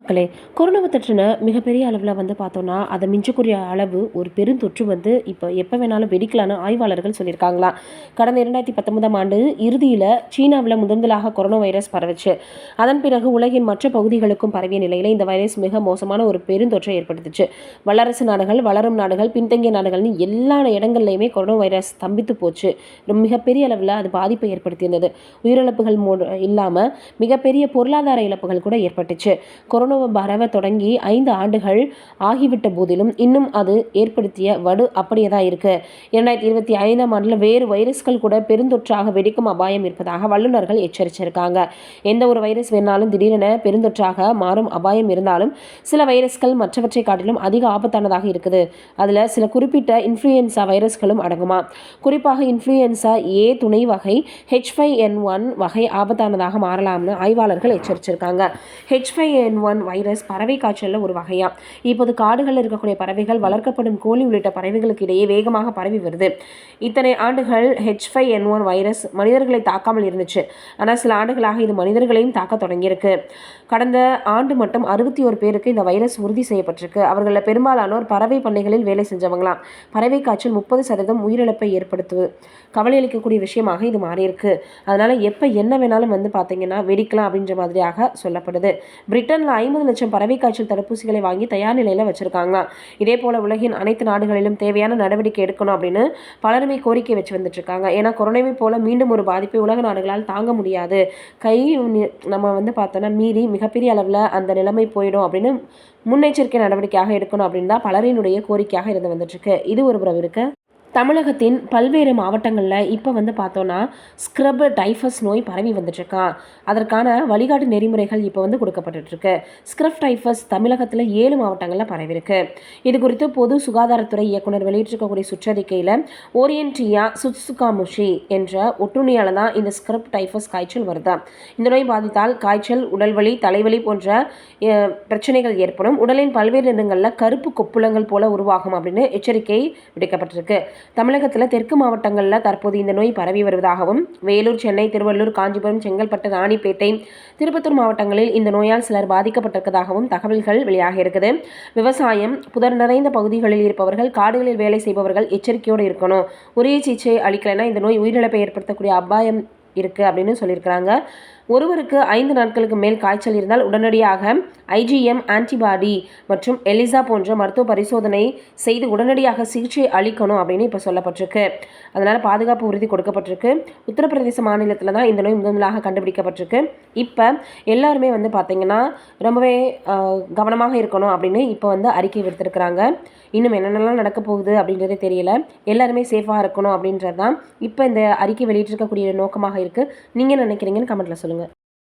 மக்களே, கொரோனாவை தொற்றுன மிகப்பெரிய அளவில் பார்த்தோன்னா அதை மிஞ்சக்கூடிய அளவு ஒரு பெருந்தொற்று இப்போ எப்போ வேணாலும் வெடிக்கலான்னு ஆய்வாளர்கள் சொல்லியிருக்காங்களா. கடந்த 2019ஆம் ஆண்டு இறுதியில் சீனாவில் முதலாக கொரோனா வைரஸ் பரவுச்சு. அதன் பிறகு உலகின் மற்ற பகுதிகளுக்கும் பரவிய நிலையில் இந்த வைரஸ் மிக மோசமான ஒரு பெருந்தொற்றை ஏற்படுத்துச்சு. வல்லரசு நாடுகள், வளரும் நாடுகள், பின்தங்கிய நாடுகள்னு எல்லா இடங்கள்லையுமே கொரோனா வைரஸ் ஸ்தம்பித்து போச்சு. மிகப்பெரிய அளவில் அது பாதிப்பை ஏற்படுத்தியிருந்தது. உயிரிழப்புகள் இல்லாமல் மிகப்பெரிய பொருளாதார இழப்புகள் கூட ஏற்பட்டுச்சு. கொரோனா பரவ தொடங்கி 5 ஆண்டுகள் ஆகிவிட்ட போதிலும் இன்னும் அது ஏற்படுத்திய வடு அப்படியே தான் இருக்கு. 2025ஆம் ஆண்டில் வேறு வைரஸ்கள் கூட பெருந்தொற்றாக வெடிக்கும் அபாயம் இருப்பதாக வல்லுநர்கள் எச்சரிச்சிருக்காங்க. எந்த ஒரு வைரஸ் வேணாலும் திடீரென பெருந்தொற்றாக மாறும் அபாயம் இருந்தாலும் சில வைரஸ்கள் மற்றவற்றை காட்டிலும் அதிக ஆபத்தானதாக இருக்குது. அதில் சில குறிப்பிட்ட இன்ஃப்ளூயன்சா வைரஸ்களும் அடங்குமா. குறிப்பாக இன்ஃப்ளூயன்சா ஏ துணை வகை H5N1 வகை ஆபத்தானதாக மாறலாம்னு ஆய்வாளர்கள் எச்சரிச்சிருக்காங்க. H5N1 வைரஸ் பறவை காய்ச்சலில் ஒரு வகையா. இப்போது காடுகளில் இருக்கக்கூடிய பறவைகள், வளர்க்கப்படும் கோழி உள்ளிட்ட பறவைகளுக்கு இடையே வேகமாக பரவி வருது. இத்தனை ஆண்டுகள் H5N1 வைரஸ் மனிதர்களை தாக்காமல் இருந்துச்சு. ஆனால் சில ஆண்டுகளாக இது மனிதர்களையும் தாக்க தொடங்கியிருக்கு. கடந்த ஆண்டு மட்டும் 61 பேருக்கு இந்த வைரஸ் உறுதி செய்யப்பட்டிருக்கு. அவர்களில் பெரும்பாலானோர் பறவை பண்ணைகளில் வேலை செஞ்சவங்களாம். பறவை காய்ச்சல் 30% உயிரிழப்பை ஏற்படுத்துவது கவலை அளிக்கக்கூடிய விஷயமாக இது மாறியிருக்கு. அதனால எப்போ என்ன வேணாலும் பார்த்தீங்கன்னா வெடிக்கலாம் அப்படின்ற மாதிரியாக சொல்லப்படுது. பிரிட்டனில் 50 லட்சம் பறவை காய்ச்சல் தடுப்பூசிகளை வாங்கி தயார் நிலையில் வச்சிருக்காங்க. இதே போல உலகின் அனைத்து நாடுகளிலும் தேவையான நடவடிக்கை எடுக்கணும் அப்படின்னு பலருமே கோரிக்கை வச்சு வந்துட்டு இருக்காங்க. ஏன்னா கொரோனாவை போல மீண்டும் ஒரு பாதிப்பை உலக நாடுகளால் தாங்க முடியாது. நம்ம பார்த்தோன்னா மீறி மிகப்பெரிய அளவில் அந்த நிலைமை போயிடும் அப்படின்னு முன்னெச்சரிக்கை நடவடிக்கையாக எடுக்கணும் அப்படின்னு தான் பலரினுடைய கோரிக்கையாக இருந்து வந்துட்டு இருக்கு. இது ஒரு புறம் இருக்கு. தமிழகத்தின் பல்வேறு மாவட்டங்களில் இப்போ பார்த்தோன்னா ஸ்க்ரப் டைஃபஸ் நோய் பரவி வந்துட்டுருக்கான். அதற்கான வழிகாட்டு நெறிமுறைகள் இப்போ கொடுக்கப்பட்டுருக்கு. ஸ்க்ரப் டைஃபஸ் தமிழகத்தில் 7 மாவட்டங்களில் பரவிருக்கு. இது குறித்து பொது சுகாதாரத்துறை இயக்குனர் வெளியிட்டிருக்கக்கூடிய சுற்றறிக்கையில் ஓரியன்டியா சுட்சுகாமுஷி என்ற ஒட்டுண்ணியால் தான் இந்த ஸ்க்ரப் டைஃபஸ் காய்ச்சல் வருதா. இந்த நோய் பாதித்தால் காய்ச்சல், உடல்வலி, தலைவலி போன்ற பிரச்சனைகள் ஏற்படும். உடலின் பல்வேறு இடங்களில் கருப்பு கொப்புளங்கள் போல உருவாகும் அப்படின்னு எச்சரிக்கை விடுக்கப்பட்டிருக்கு. தமிழகத்தில் தெற்கு மாவட்டங்களில் தற்போது இந்த நோய் பரவி வருவதாகவும், வேலூர், சென்னை, திருவள்ளூர், காஞ்சிபுரம், செங்கல்பட்டு, ராணிப்பேட்டை, திருப்பத்தூர் மாவட்டங்களில் இந்த நோயால் சிலர் பாதிக்கப்பட்டிருப்பதாகவும் தகவல்கள் வெளியாக இருக்குது. விவசாயம், புதர் நிறைந்த பகுதிகளில் இருப்பவர்கள், காடுகளில் வேலை செய்பவர்கள் எச்சரிக்கையோடு இருக்கணும். உரிய சிகிச்சை அளிக்கலைன்னா இந்த நோய் உயிரிழப்பை ஏற்படுத்தக்கூடிய அபாயம் இருக்குது அப்படின்னு சொல்லியிருக்கிறாங்க. ஒருவருக்கு 5 நாட்களுக்கு மேல் காய்ச்சல் இருந்தால் உடனடியாக IgM ஆன்டிபாடி மற்றும் எலிசா போன்ற மருத்துவ பரிசோதனை செய்து உடனடியாக சிகிச்சை அளிக்கணும் அப்படின்னு இப்போ சொல்லப்பட்டிருக்கு. அதனால் பாதுகாப்பு உறுதி கொடுக்கப்பட்டிருக்கு. உத்தரப்பிரதேச மாநிலத்தில் தான் இந்த நோய் முதலாக கண்டுபிடிக்கப்பட்டிருக்கு. இப்போ எல்லாருமே பார்த்தீங்கன்னா ரொம்பவே கவனமாக இருக்கணும் அப்படின்னு இப்போ அறிக்கை விடுத்திருக்கிறாங்க. இன்னும் என்னென்னலாம் நடக்க போகுது அப்படின்றதே தெரியல. எல்லாருமே சேஃபாக இருக்கணும் அப்படின்றது தான் இப்போ இந்த அறிக்கை வெளியிட்டிருக்கக்கூடிய நோக்கமாக இருக்குது. நீங்கள் நினைக்கிறீங்கன்னு கமெண்ட்டில் சொல்லுங்கள்.